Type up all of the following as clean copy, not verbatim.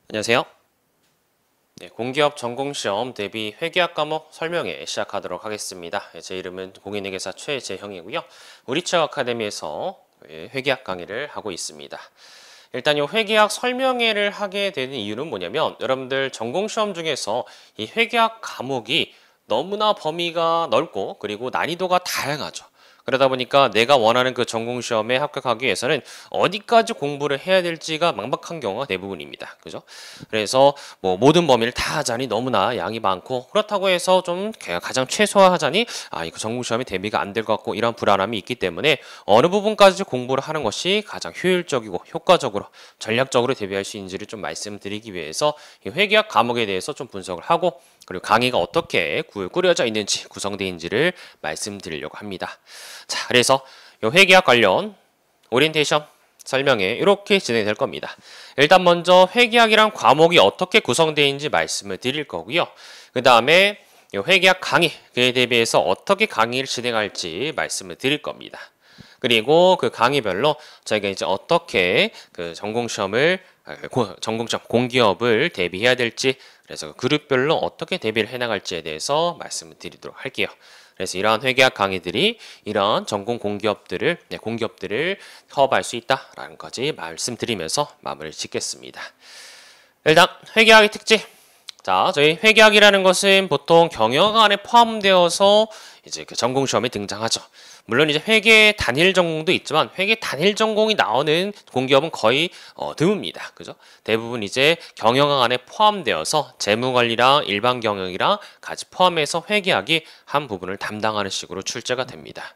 안녕하세요. 네, 공기업 전공시험 대비 회계학 과목 설명회 시작하도록 하겠습니다. 제 이름은 공인회계사 최재형이고요. 우리체험 아카데미에서 회계학 강의를 하고 있습니다. 일단 이 회계학 설명회를 하게 되는 이유는 뭐냐면 여러분들 전공시험 중에서 이 회계학 과목이 너무나 범위가 넓고 그리고 난이도가 다양하죠. 그러다 보니까 내가 원하는 그 전공시험에 합격하기 위해서는 어디까지 공부를 해야 될지가 막막한 경우가 대부분입니다. 그죠? 그래서 뭐 모든 범위를 다 하자니 너무나 양이 많고 그렇다고 해서 좀 가장 최소화하자니 이거 전공시험에 대비가 안 될 것 같고 이런 불안함이 있기 때문에 어느 부분까지 공부를 하는 것이 가장 효율적이고 효과적으로 전략적으로 대비할 수 있는지를 좀 말씀드리기 위해서 이 회계학 과목에 대해서 좀 분석을 하고 그리고 강의가 어떻게 꾸려져 있는지 구성되어 있는지를 말씀드리려고 합니다. 자, 그래서 이 회계학 관련 오리엔테이션 설명에 이렇게 진행이 될 겁니다. 일단 먼저 회계학이란 과목이 어떻게 구성되어 있는지 말씀을 드릴 거고요. 그 다음에 이 회계학 강의, 그에 대비해서 어떻게 강의를 진행할지 말씀을 드릴 겁니다. 그리고 그 강의별로 저희가 이제 어떻게 그 전공시험 공기업을 대비해야 될지 그래서 그룹별로 어떻게 대비를 해나갈지에 대해서 말씀을 드리도록 할게요. 그래서 이러한 회계학 강의들이 이러한 전공 공기업들을 커버할 수 있다라는 것까지 말씀드리면서 마무리를 짓겠습니다. 일단 회계학의 특징. 자, 저희 회계학이라는 것은 보통 경영 안에 포함되어서 이제 그 전공 시험에 등장하죠. 물론 이제 회계 단일 전공도 있지만 회계 단일 전공이 나오는 공기업은 거의 드뭅니다. 그죠? 대부분 이제 경영학 안에 포함되어서 재무관리랑 일반 경영이랑 같이 포함해서 회계학이 한 부분을 담당하는 식으로 출제가 됩니다.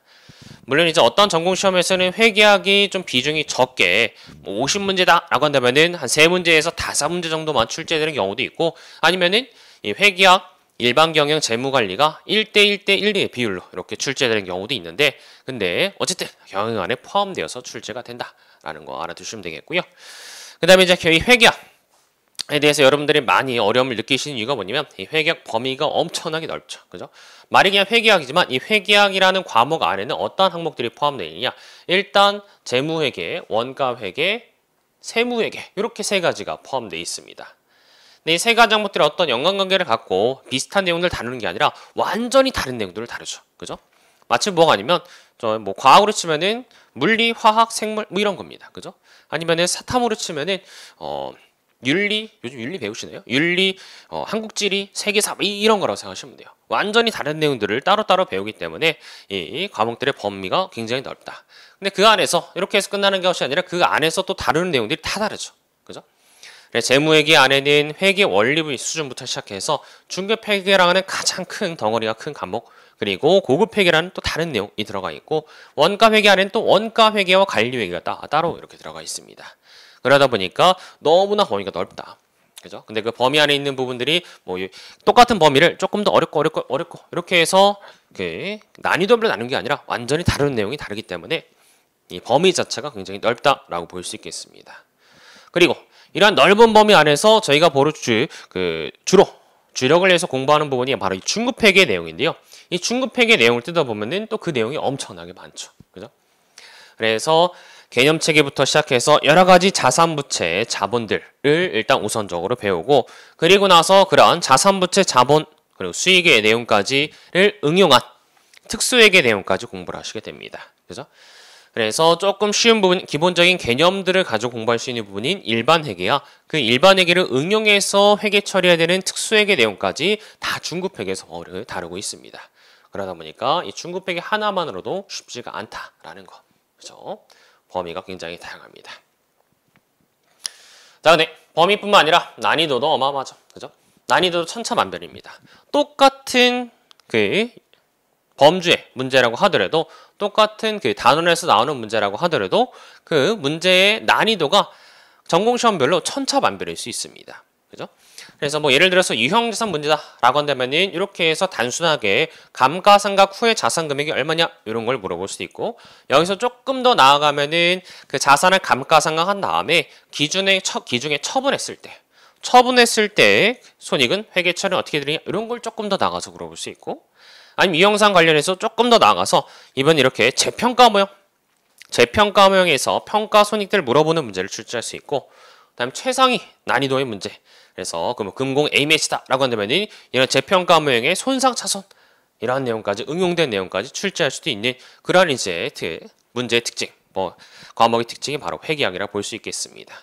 물론 이제 어떤 전공 시험에서는 회계학이 좀 비중이 적게 50문제다라고 한다면은 한 3문제에서 5문제 정도만 출제되는 경우도 있고 아니면은 이 회계학 일반 경영 재무관리가 1대1대1의 비율로 이렇게 출제되는 경우도 있는데 근데 어쨌든 경영 안에 포함되어서 출제가 된다라는 거 알아두시면 되겠고요. 그 다음에 이제 이 회계학에 대해서 여러분들이 많이 어려움을 느끼시는 이유가 뭐냐면 이 회계학 범위가 엄청나게 넓죠. 그죠? 말이 그냥 회계학이지만 이 회계학이라는 과목 안에는 어떤 항목들이 포함되어 있느냐 일단 재무회계, 원가회계, 세무회계 이렇게 세 가지가 포함되어 있습니다. 근데 이 세 가지 항목들이 어떤 연관관계를 갖고 비슷한 내용들을 다루는 게 아니라 완전히 다른 내용들을 다루죠. 그죠? 마치 뭐가 아니면 저 뭐 과학으로 치면은 물리, 화학, 생물 뭐 이런 겁니다. 그죠? 아니면은 사탐으로 치면은 윤리, 요즘 윤리 배우시나요? 윤리, 한국지리, 세계사 이런 거라고 생각하시면 돼요. 완전히 다른 내용들을 따로따로 배우기 때문에 이 과목들의 범위가 굉장히 넓다. 근데 그 안에서 이렇게 해서 끝나는 것이 아니라 그 안에서 또 다루는 내용들이 다 다르죠. 그죠? 재무회계 안에는 회계 원리부 수준부터 시작해서 중급 회계라는 가장 큰 덩어리가 큰 과목 그리고 고급 회계라는 또 다른 내용이 들어가 있고 원가 회계 안에는 또 원가 회계와 관리 회계가 따로 이렇게 들어가 있습니다. 그러다 보니까 너무나 범위가 넓다. 그죠? 근데 그 범위 안에 있는 부분들이 뭐 똑같은 범위를 조금 더 어렵고 이렇게 해서 그 난이도별로 나눈 게 아니라 완전히 다른 내용이 다르기 때문에 이 범위 자체가 굉장히 넓다라고 볼 수 있겠습니다. 그리고 이러한 넓은 범위 안에서 저희가 주로 주력을 해서 공부하는 부분이 바로 이 중급회계 내용인데요. 이 중급회계 내용을 뜯어보면은 또 그 내용이 엄청나게 많죠. 그죠? 그래서 개념 체계부터 시작해서 여러 가지 자산부채, 자본들을 일단 우선적으로 배우고 그리고 나서 그러한 자산부채, 자본 그리고 수익의 내용까지를 응용한 특수회계 내용까지 공부를 하시게 됩니다. 그죠? 그래서 조금 쉬운 부분, 기본적인 개념들을 가지고 공부할 수 있는 부분인 일반 회계야 그 일반 회계를 응용해서 회계 처리해야 되는 특수회계 내용까지 다 중급 회계에서 다루고 있습니다. 그러다 보니까 이 중급 회계 하나만으로도 쉽지가 않다라는 거. 그죠? 범위가 굉장히 다양합니다. 자, 근데 범위뿐만 아니라 난이도도 어마어마하죠. 그죠? 난이도도 천차만별입니다. 똑같은 그 범주의 문제라고 하더라도 똑같은 그 단원에서 나오는 문제라고 하더라도 그 문제의 난이도가 전공시험별로 천차만별일 수 있습니다. 그죠? 그래서 뭐 예를 들어서 유형자산 문제다라고 한다면은 이렇게 해서 단순하게 감가상각 후에 자산 금액이 얼마냐 이런 걸 물어볼 수도 있고 여기서 조금 더 나아가면은 그 자산을 감가상각한 다음에 기준에 처분했을 때 손익은 회계 처리는 어떻게 되느냐 이런 걸 조금 더 나가서 물어볼 수 있고 아니면 유형상 관련해서 조금 더 나아가서 이번 이렇게 재평가 모형에서 평가 손익들을 물어보는 문제를 출제할 수 있고 그다음 최상위 난이도의 문제. 그래서 그럼 금공 A매치다라고 한다면은 이런 재평가 모형의 손상 차손 이러한 내용까지 응용된 내용까지 출제할 수도 있는 그런 이제 문제의 특징, 과목의 특징이 바로 회계학이라 볼 수 있겠습니다.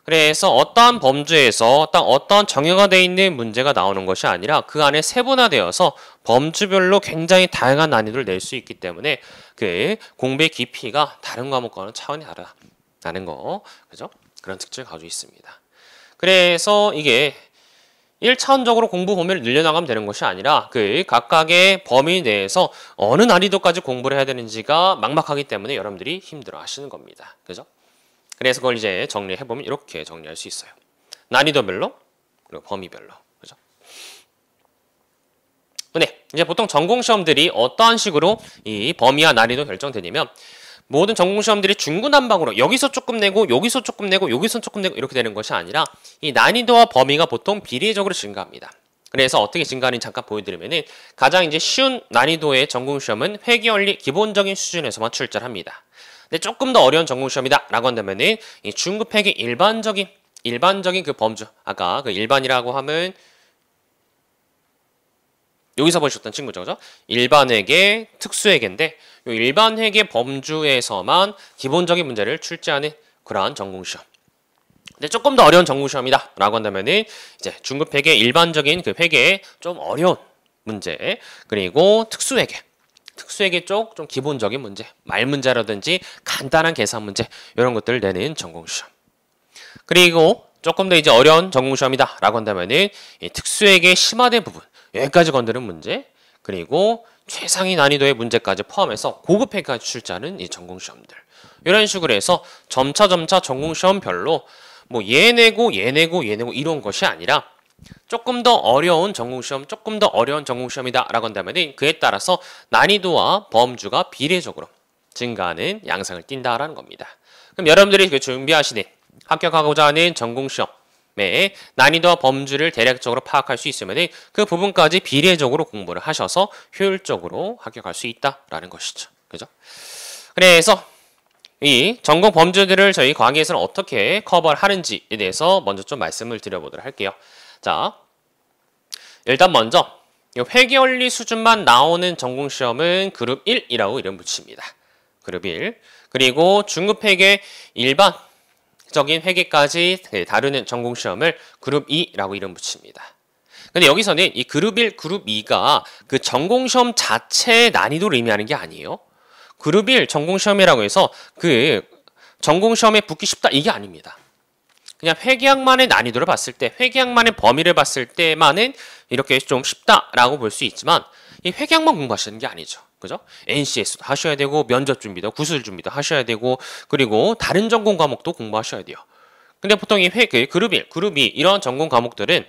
그래서 어떠한 범주에서 어떤 정형화 되어 있는 문제가 나오는 것이 아니라 그 안에 세분화되어서 범주별로 굉장히 다양한 난이도를 낼 수 있기 때문에 그 공부의 깊이가 다른 과목과는 차원이 다르다는 거, 그죠? 그런 특징을 가지고 있습니다. 그래서 이게 1차원적으로 공부 범위를 늘려나가면 되는 것이 아니라 그 각각의 범위 내에서 어느 난이도까지 공부를 해야 되는지가 막막하기 때문에 여러분들이 힘들어 하시는 겁니다. 그죠? 그래서 그걸 이제 정리해보면 이렇게 정리할 수 있어요. 난이도별로, 그리고 범위별로. 그죠? 네, 이제 보통 전공시험들이 어떠한 식으로 이 범위와 난이도 결정되냐면 모든 전공시험들이 중구난방으로 여기서 조금 내고 여기서 조금 내고 여기서 조금 내고 이렇게 되는 것이 아니라 이 난이도와 범위가 보통 비례적으로 증가합니다. 그래서 어떻게 증가하는지 잠깐 보여드리면은 가장 이제 쉬운 난이도의 전공시험은 회계원리 기본적인 수준에서만 출제를 합니다. 근데 조금 더 어려운 전공시험이다 라고 한다면은 이 중급 회계 일반적인 그 범주, 아까 그 일반이라고 하면 여기서 보셨던 친구죠, 그죠? 일반회계, 특수회계인데 이 일반회계 범주에서만 기본적인 문제를 출제하는 그러한 전공시험. 근데 조금 더 어려운 전공시험이다 라고 한다면은 이제 중급회계 일반적인 그 회계의 좀 어려운 문제, 그리고 특수회계 쪽 좀 기본적인 문제, 말 문제라든지 간단한 계산 문제 이런 것들을 내는 전공시험. 그리고 조금 더 이제 어려운 전공시험이다 라고 한다면은 이 특수회계 심화된 부분 여기까지 건드는 문제, 그리고 최상위 난이도의 문제까지 포함해서 고급 회계까지 출제하는 이 전공시험들. 이런 식으로 해서 점차 전공시험별로 뭐 얘 내고 이런 것이 아니라 조금 더 어려운 전공시험, 조금 더 어려운 전공시험이다 라고 한다면 그에 따라서 난이도와 범주가 비례적으로 증가하는 양상을 띈다라는 겁니다. 그럼 여러분들이 그 준비하시는 합격하고자 하는 전공시험의 난이도와 범주를 대략적으로 파악할 수 있으면 그 부분까지 비례적으로 공부를 하셔서 효율적으로 합격할 수 있다라는 것이죠. 그죠? 그래서 이 전공 범주들을 저희 과학에서는 어떻게 커버를 하는지에 대해서 먼저 좀 말씀을 드려보도록 할게요. 자, 일단 먼저 회계원리 수준만 나오는 전공시험은 그룹 1이라고 이름 붙입니다. 그룹 1. 그리고 중급회계 일반적인 회계까지 다루는 전공시험을 그룹 2라고 이름 붙입니다. 근데 여기서는 이 그룹 1, 그룹 2가 그 전공시험 자체의 난이도를 의미하는 게 아니에요. 그룹 1 전공시험이라고 해서 그 전공시험에 붙기 쉽다 이게 아닙니다. 그냥 회계학만의 난이도를 봤을 때, 회계학만의 범위를 봤을 때만은 이렇게 좀 쉽다라고 볼 수 있지만 이 회계학만 공부하시는 게 아니죠. 그죠? NCS도 하셔야 되고 면접 준비도, 구술 준비도 하셔야 되고 그리고 다른 전공 과목도 공부하셔야 돼요. 근데 보통 이 그룹 1, 그룹 2 이런 전공 과목들은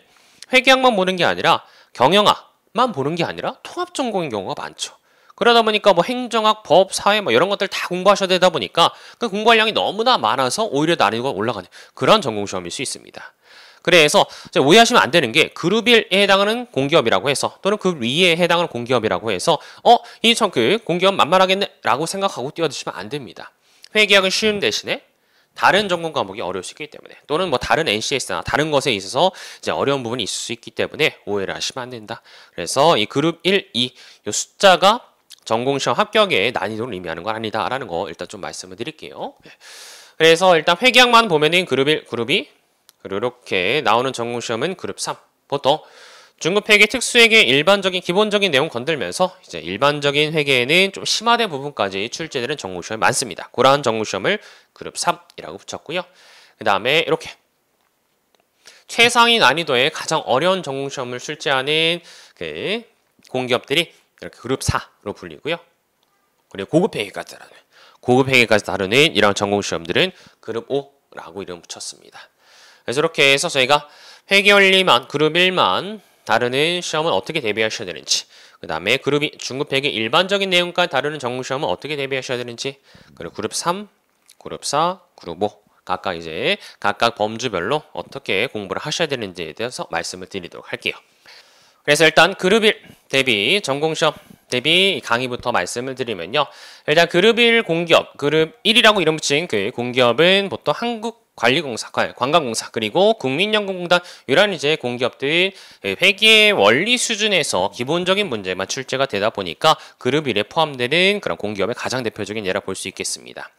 회계학만 보는 게 아니라 경영학만 보는 게 아니라 통합 전공인 경우가 많죠. 그러다 보니까 뭐 행정학, 법, 사회 뭐 이런 것들 다 공부하셔야 되다 보니까 그 공부할 양이 너무나 많아서 오히려 난이도가 올라가는 그런 전공시험일 수 있습니다. 그래서 오해하시면 안 되는 게 그룹 1에 해당하는 공기업이라고 해서 또는 그룹 2에 해당하는 공기업이라고 해서 이 공기업 만만하겠네 라고 생각하고 뛰어드시면 안 됩니다. 회계학은 쉬운 대신에 다른 전공 과목이 어려울 수 있기 때문에 또는 뭐 다른 NCS나 다른 것에 있어서 이제 어려운 부분이 있을 수 있기 때문에 오해를 하시면 안 된다. 그래서 이 그룹 1, 2 이 숫자가 전공시험 합격의 난이도를 의미하는 건 아니다라는 거 일단 좀 말씀을 드릴게요. 그래서 일단 회계학만 보면은 그룹 1, 그룹 2 그리고 이렇게 나오는 전공시험은 그룹 3. 보통 중급회계, 특수회계 일반적인 기본적인 내용 건들면서 이제 일반적인 회계에는 좀 심화된 부분까지 출제되는 전공시험이 많습니다. 그러한 전공시험을 그룹 3이라고 붙였고요. 그 다음에 이렇게 최상위 난이도의 가장 어려운 전공시험을 출제하는 그 공기업들이 이렇게 그룹 4로 불리고요. 그리고 고급 회계까지 다루는 이런 전공시험들은 그룹 5라고 이름 붙였습니다. 그래서 이렇게 해서 저희가 회계원리만 그룹 1만 다루는 시험은 어떻게 대비하셔야 되는지, 그 다음에 그룹 2 중급회계 일반적인 내용까지 다루는 전공시험은 어떻게 대비하셔야 되는지, 그리고 그룹 3, 그룹 4, 그룹 5 각각 범주별로 어떻게 공부를 하셔야 되는지에 대해서 말씀을 드리도록 할게요. 그래서 일단 그룹 1 대비 전공시험 대비 강의부터 말씀을 드리면요. 일단 그룹 1 공기업, 그룹 1이라고 이름 붙인 그 공기업은 보통 한국 관리공사, 관광공사, 그리고 국민연금공단 이런 이제 공기업들 회계 원리 수준에서 기본적인 문제만 출제가 되다 보니까 그룹 1에 포함되는 그런 공기업의 가장 대표적인 예라 볼 수 있겠습니다.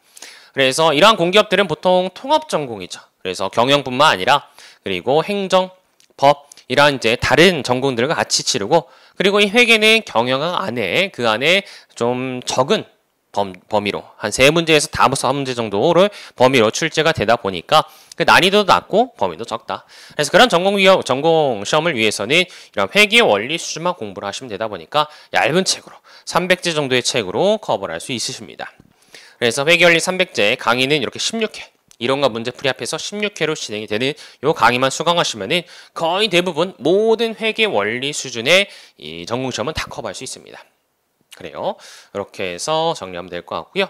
그래서 이러한 공기업들은 보통 통합 전공이죠. 그래서 경영뿐만 아니라 그리고 행정, 법 이러한 이제 다른 전공들과 같이 치르고 그리고 이 회계는 경영학 안에 그 안에 좀 적은 범위로 한 3문제에서 5문제 정도를 범위로 출제가 되다 보니까 그 난이도도 낮고 범위도 적다. 그래서 그런 전공 시험을 위해서는 이런 회계 원리 수준만 공부를 하시면 되다 보니까 얇은 책으로 300제 정도의 책으로 커버를 할 수 있으십니다. 그래서 회계 원리 300제 강의는 이렇게 16회 이론과 문제 풀이 합해서 16회로 진행이 되는 이 강의만 수강하시면은 거의 대부분 모든 회계 원리 수준의 이 전공 시험은 다 커버할 수 있습니다. 그래요. 이렇게 해서 정리하면 될 것 같고요.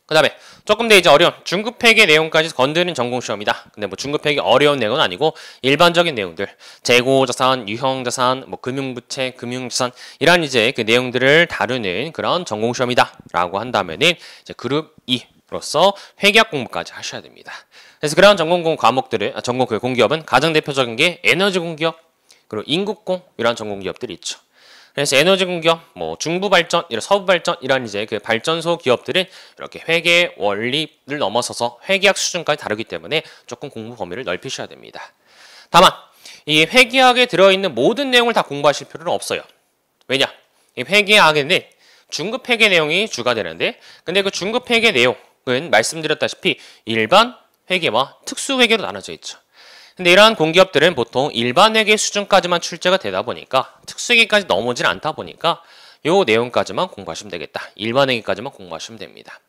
그 다음에 조금 더 이제 어려운 중급 회계 내용까지 건드는 전공 시험이다. 근데 뭐 중급 회계 어려운 내용은 아니고 일반적인 내용들, 재고자산, 유형자산, 뭐 금융부채, 금융자산 이런 이제 그 내용들을 다루는 그런 전공 시험이다라고 한다면은 이제 그룹 2로서 회계학 공부까지 하셔야 됩니다. 그래서 그런 전공 과목들을 전공 그 공기업은 가장 대표적인 게 에너지 공기업 그리고 인국공 이런 전공 기업들이 있죠. 그래서 에너지 공기업, 뭐 중부 발전, 이런 서부 발전 이런 이제 그 발전소 기업들은 이렇게 회계 원리를 넘어서서 회계학 수준까지 다루기 때문에 조금 공부 범위를 넓히셔야 됩니다. 다만 이 회계학에 들어있는 모든 내용을 다 공부하실 필요는 없어요. 왜냐? 이 회계학에는 중급 회계 내용이 주가 되는데, 근데 그 중급 회계 내용은 말씀드렸다시피 일반 회계와 특수 회계로 나눠져 있죠. 근데 이러한 공기업들은 보통 일반 회계 수준까지만 출제가 되다 보니까 특수회계까지 넘어오질 않다 보니까 요 내용까지만 공부하시면 되겠다. 일반 회계까지만 공부하시면 됩니다.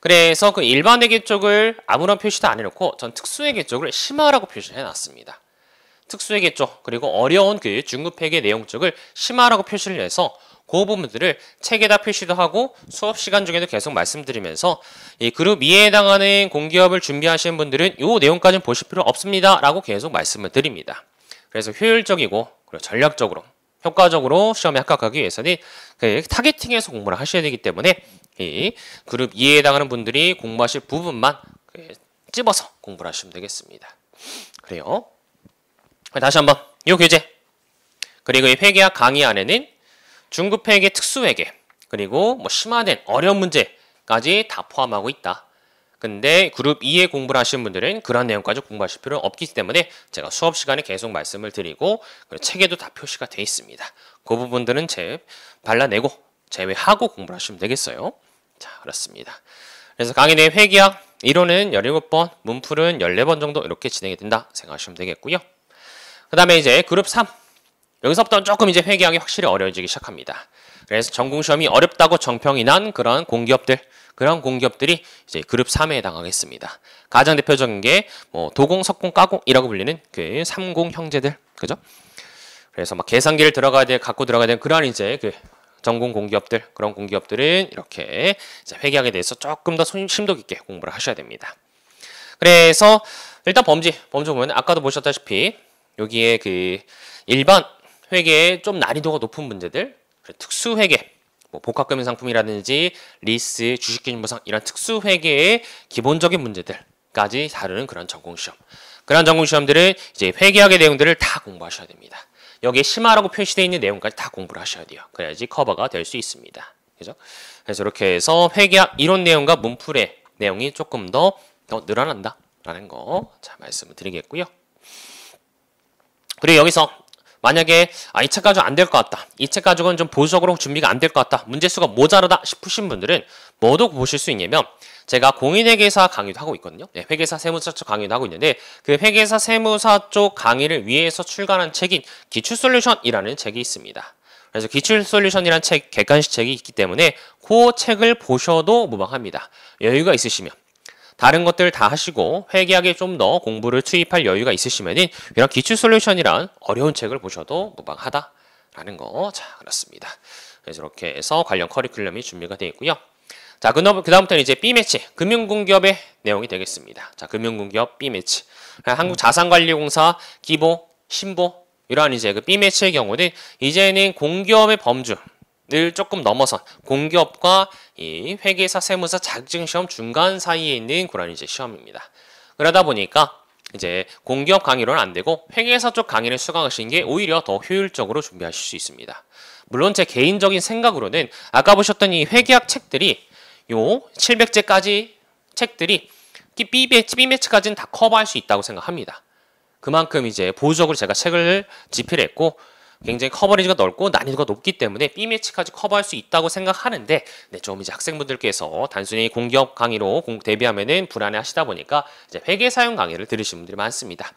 그래서 그 일반 회계 쪽을 아무런 표시도 안 해놓고 전 특수회계 쪽을 심화라고 표시를 해놨습니다. 특수회계 쪽 그리고 어려운 그 중급 회계 내용 쪽을 심화라고 표시를 해서 그 부분들을 책에다 표시도 하고 수업 시간 중에도 계속 말씀드리면서 이 그룹 2에 해당하는 공기업을 준비하시는 분들은 이 내용까지는 보실 필요 없습니다 라고 계속 말씀을 드립니다. 그래서 효율적이고 그리고 전략적으로 효과적으로 시험에 합격하기 위해서는 그 타겟팅해서 공부를 하셔야 되기 때문에 이 그룹 2에 해당하는 분들이 공부하실 부분만 찝어서 공부를 하시면 되겠습니다. 그래요. 다시 한번 이 교재 그리고 이 회계학 강의 안에는 중급 회계, 특수 회계, 그리고 뭐 심화된 어려운 문제까지 다 포함하고 있다. 근데 그룹 2에 공부를 하시는 분들은 그런 내용까지 공부하실 필요는 없기 때문에 제가 수업 시간에 계속 말씀을 드리고 책에도 다 표시가 돼 있습니다. 그 부분들은 발라내고 제외하고 공부를 하시면 되겠어요. 자, 그렇습니다. 그래서 강의 내 회계학 이론은 17번, 문풀은 14번 정도 이렇게 진행이 된다 생각하시면 되겠고요. 그 다음에 이제 그룹 3. 여기서부터는 조금 이제 회계학이 확실히 어려워지기 시작합니다. 그래서 전공시험이 어렵다고 정평이 난 그런 그런 공기업들이 이제 그룹 3에 해당하겠습니다. 가장 대표적인 게 뭐 도공, 석공, 가공이라고 불리는 그 30 형제들, 그죠? 그래서 막 계산기를 갖고 들어가야 되는 그런 이제 그 전공 공기업들, 그런 공기업들은 이렇게 이제 회계학에 대해서 조금 더 심도 깊게 공부를 하셔야 됩니다. 그래서 일단 범죄 보면 아까도 보셨다시피 여기에 그 일반 회계의 좀 난이도가 높은 문제들, 특수 회계, 뭐 복합금융 상품이라든지 리스, 주식기준보상 이런 특수 회계의 기본적인 문제들까지 다루는 그런 전공 시험. 그런 전공 시험들은 이제 회계학의 내용들을 다 공부하셔야 됩니다. 여기에 심화라고 표시되어 있는 내용까지 다 공부를 하셔야 돼요. 그래야지 커버가 될 수 있습니다. 그죠? 그래서 이렇게 해서 회계학 이론 내용과 문풀의 내용이 조금 더 늘어난다라는 거 자, 말씀을 드리겠고요. 그리고 여기서 만약에 이 책 가지고 안 될 것 같다. 이 책 가지고는 좀 보수적으로 준비가 안 될 것 같다. 문제수가 모자르다 싶으신 분들은 뭐도 보실 수 있냐면 제가 공인회계사 강의도 하고 있거든요. 네, 회계사 세무사 쪽 강의도 하고 있는데 그 회계사 세무사 쪽 강의를 위해서 출간한 책인 기출솔루션이라는 책이 있습니다. 그래서 기출솔루션이라는 책, 객관식 책이 있기 때문에 그 책을 보셔도 무방합니다. 여유가 있으시면. 다른 것들 다 하시고 회계학에 좀 더 공부를 투입할 여유가 있으시면은 이런 기출솔루션이란 어려운 책을 보셔도 무방하다라는 거. 자, 그렇습니다. 그래서 이렇게 해서 관련 커리큘럼이 준비가 되어 있고요. 자, 그다음부터는 이제 B매치, 금융공기업의 내용이 되겠습니다. 자, 금융공기업 B매치. 한국자산관리공사, 기보, 신보 이러한 이제 그 B매치의 경우는 이제는 공기업의 범주를 조금 넘어선 공기업과 이 회계사, 세무사 자격증 시험 중간 사이에 있는 그런 이제 시험입니다. 그러다 보니까 이제 공기업 강의로는 안 되고 회계사 쪽 강의를 수강하시는 게 오히려 더 효율적으로 준비하실 수 있습니다. 물론 제 개인적인 생각으로는 아까 보셨던 이 회계학 책들이 요 700제까지 책들이 B매치까지는 다 커버할 수 있다고 생각합니다. 그만큼 이제 보수적으로 제가 책을 집필했고 굉장히 커버리지가 넓고 난이도가 높기 때문에 B매치까지 커버할 수 있다고 생각하는데 네, 좀 이제 학생분들께서 단순히 공기업 강의로 대비하면은 불안해 하시다 보니까 이제 회계 사용 강의를 들으시는 분들이 많습니다.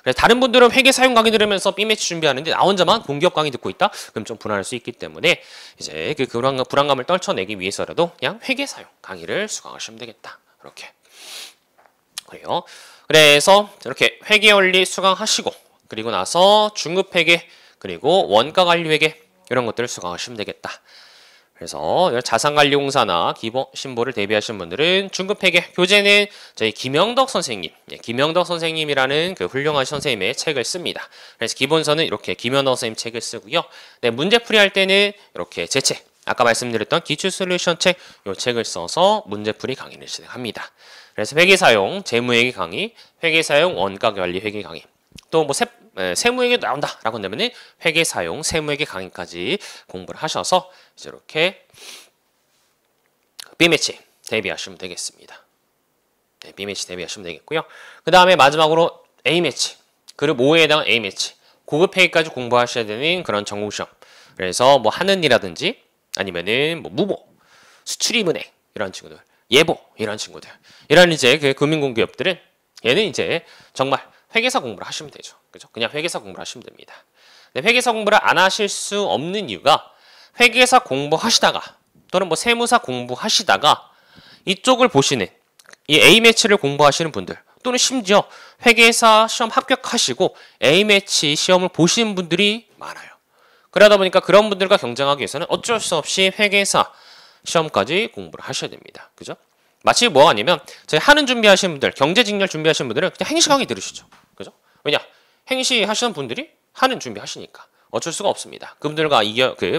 그래서 다른 분들은 회계 사용 강의 들으면서 B매치 준비하는데 나 혼자만 공기업 강의 듣고 있다? 그럼 좀 불안할 수 있기 때문에 이제 그 불안감을 떨쳐내기 위해서라도 그냥 회계 사용 강의를 수강하시면 되겠다. 이렇게. 그래요. 그래서 이렇게 회계 원리 수강하시고 그리고 나서 중급 회계 그리고 원가 관리 회계 이런 것들을 수강하시면 되겠다. 그래서 자산관리공사나 기본 신보를 대비하시는 분들은 중급 회계 교재는 저희 김영덕 선생님, 김영덕 선생님이라는 그 훌륭한 선생님의 책을 씁니다. 그래서 기본서는 이렇게 김영덕 선생님 책을 쓰고요. 네, 문제풀이 할 때는 이렇게 제 책, 아까 말씀드렸던 기출 솔루션 책, 이 책을 써서 문제풀이 강의를 진행합니다. 그래서 회계사용 재무회계 강의, 회계사용 원가관리 회계 강의, 또 뭐 세무회계 나온다라고 한다면은 회계사용 세무회계 강의까지 공부를 하셔서 이제 이렇게 B매치 대비하시면 되겠습니다. 네, B매치 대비하시면 되겠고요. 그 다음에 마지막으로 A매치, 그룹 5에 해당하는 A매치, 고급 회계까지 공부하셔야 되는 그런 전공시험. 그래서 뭐 하는이라든지 아니면은 뭐 무보, 수출입은행 이런 친구들, 예보 이런 친구들, 이런 이제 그 금융공기업들은 얘는 이제 정말 회계사 공부를 하시면 되죠. 그죠? 그냥 회계사 공부를 하시면 됩니다. 근데 회계사 공부를 안 하실 수 없는 이유가 회계사 공부하시다가 또는 뭐 세무사 공부하시다가 이쪽을 보시는 이 A매치를 공부하시는 분들 또는 심지어 회계사 시험 합격하시고 A매치 시험을 보시는 분들이 많아요. 그러다 보니까 그런 분들과 경쟁하기 위해서는 어쩔 수 없이 회계사 시험까지 공부를 하셔야 됩니다. 그죠? 마치 뭐가 아니면 저희 하는 준비하시는 분들, 경제직렬 준비하시는 분들은 그냥 행시 강의 들으시죠. 그죠? 왜냐? 행시 하시는 분들이 하는 준비하시니까 어쩔 수가 없습니다. 그분들과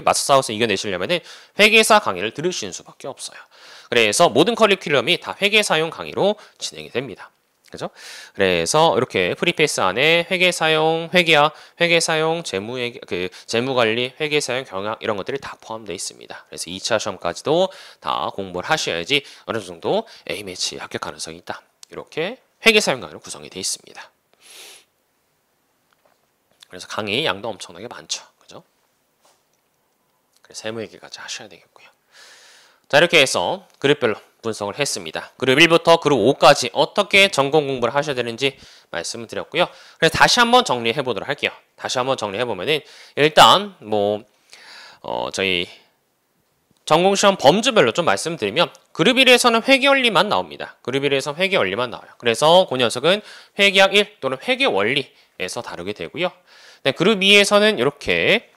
맞서 싸워서 이겨내시려면은 회계사 강의를 들으시는 수밖에 없어요. 그래서 모든 커리큘럼이 다 회계사용 강의로 진행이 됩니다. 그죠? 그래서 이렇게 프리패스 안에 회계사용, 회계학, 회계사용, 재무관리, 회계사용, 경영 이런 것들이 다 포함되어 있습니다. 그래서 2차 시험까지도 다 공부를 하셔야지 어느 정도 A매치 합격 가능성이 있다. 이렇게 회계사용 강의로 구성이 되어 있습니다. 그래서 강의 양도 엄청나게 많죠. 그죠? 그래서 세무회계까지 하셔야 되겠고요. 자, 이렇게 해서 그룹별로 분석을 했습니다. 그룹 1부터 그룹 5까지 어떻게 전공 공부를 하셔야 되는지 말씀을 드렸고요. 그래서 다시 한번 정리해 보도록 할게요. 다시 한번 정리해 보면은 일단 저희 전공시험 범주별로 좀 말씀드리면 그룹 1에서는 회계원리만 나옵니다. 그룹 1에서 회계원리만 나와요. 그래서 그 녀석은 회계학 1 또는 회계원리에서 다루게 되고요. 네, 그룹 2에서는 이렇게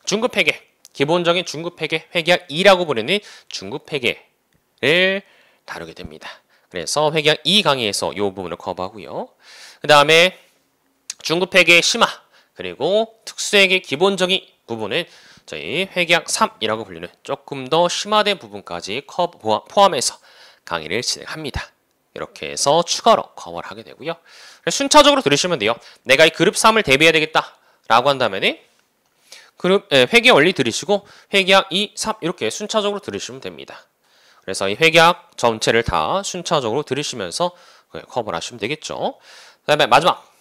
중급 회계, 기본적인 중급 회계, 회계학 2라고 부르는 중급 회계를 다루게 됩니다. 그래서 회계학 2 강의에서 이 부분을 커버하고요. 그 다음에 중급 회계 심화, 그리고 특수회계 기본적인 부분은 저희 회계학 3이라고 불리는 조금 더 심화된 부분까지 포함해서 강의를 진행합니다. 이렇게 해서 추가로 커버를 하게 되고요. 순차적으로 들으시면 돼요. 내가 이 그룹 3을 대비해야 되겠다라고 한다면 그룹 회계 원리 들으시고 회계학 2, 3 이렇게 순차적으로 들으시면 됩니다. 그래서 이 회계학 전체를 다 순차적으로 들으시면서 커버를 하시면 되겠죠. 그 다음에 마지막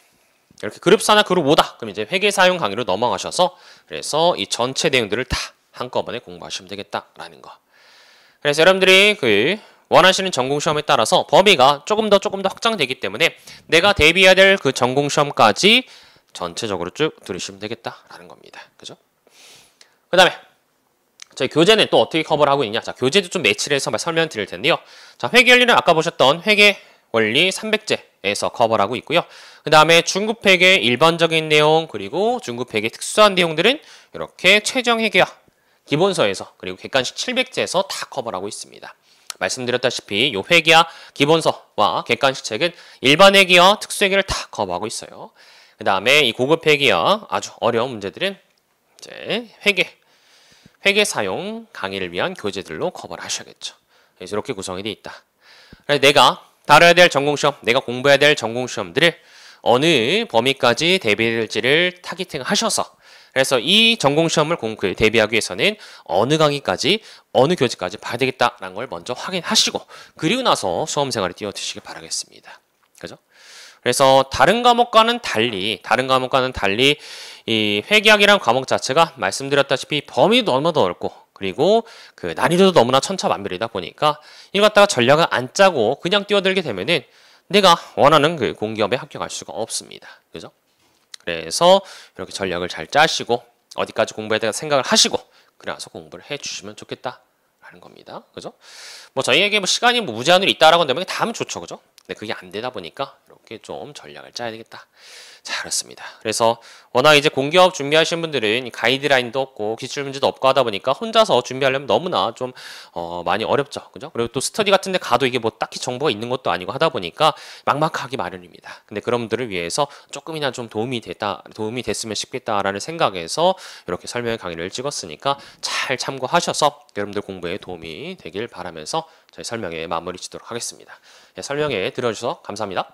이렇게 그룹 4나 그룹 5다. 그럼 이제 회계 사용 강의로 넘어가셔서 그래서 이 전체 내용들을 다 한꺼번에 공부하시면 되겠다라는 거. 그래서 여러분들이 원하시는 전공 시험에 따라서 범위가 조금 더 확장되기 때문에 내가 대비해야 될 그 전공 시험까지 전체적으로 쭉 들으시면 되겠다라는 겁니다. 그죠? 그 다음에 저희 교재는 또 어떻게 커버를 하고 있냐. 자, 교재도 좀 매치를 해서 설명드릴 텐데요. 자, 회계원리는 아까 보셨던 회계원리 300제에서 커버를 하고 있고요. 그 다음에 중급회계 일반적인 내용 그리고 중급회계 특수한 내용들은 이렇게 최종회계와 기본서에서 그리고 객관식 700제에서 다 커버를 하고 있습니다. 말씀드렸다시피 이 회계와 기본서와 객관식 책은 일반 회계와 특수회계를 다 커버하고 있어요. 그 다음에 이 고급 회계와 아주 어려운 문제들은 이제 회계 사용 강의를 위한 교재들로 커버를 하셔야겠죠. 그래서 이렇게 구성이 되어 있다. 그래서 내가 다뤄야 될 전공시험, 내가 공부해야 될 전공시험들을 어느 범위까지 대비할지를 타깃팅 하셔서 그래서 이 전공시험을 대비하기 위해서는 어느 강의까지 어느 교재까지 봐야 되겠다라는 걸 먼저 확인하시고 그리고 나서 수험생활에 뛰어드시길 바라겠습니다. 그죠? 그래서 다른 과목과는 달리 이 회계학이라는 과목 자체가 말씀드렸다시피 범위도 너무나 넓고 그리고 그 난이도도 너무나 천차만별이다 보니까 이걸 갖다가 전략을 안 짜고 그냥 뛰어들게 되면은 내가 원하는 그 공기업에 합격할 수가 없습니다. 그죠? 그래서 이렇게 전략을 잘 짜시고 어디까지 공부해야 될까 생각을 하시고 그래서 공부를 해 주시면 좋겠다라는 겁니다. 그죠? 뭐 저희에게 뭐 시간이 뭐 무제한으로 있다라고 한다면 다 하면 좋죠. 그죠? 근데 그게 안 되다 보니까 이렇게 좀 전략을 짜야 되겠다. 자, 그렇습니다. 그래서 워낙 이제 공기업 준비하시는 분들은 가이드라인도 없고 기출문제도 없고 하다 보니까 혼자서 준비하려면 너무나 좀 많이 어렵죠. 그죠? 그리고 또 스터디 같은 데 가도 이게 뭐 딱히 정보가 있는 것도 아니고 하다 보니까 막막하기 마련입니다. 근데 그런 분들을 위해서 조금이나 좀 도움이 됐으면 싶겠다라는 생각에서 이렇게 설명 강의를 찍었으니까 잘 참고하셔서 여러분들 공부에 도움이 되길 바라면서 저희 설명에 마무리 짓도록 하겠습니다. 네, 설명에 들어주셔서 감사합니다.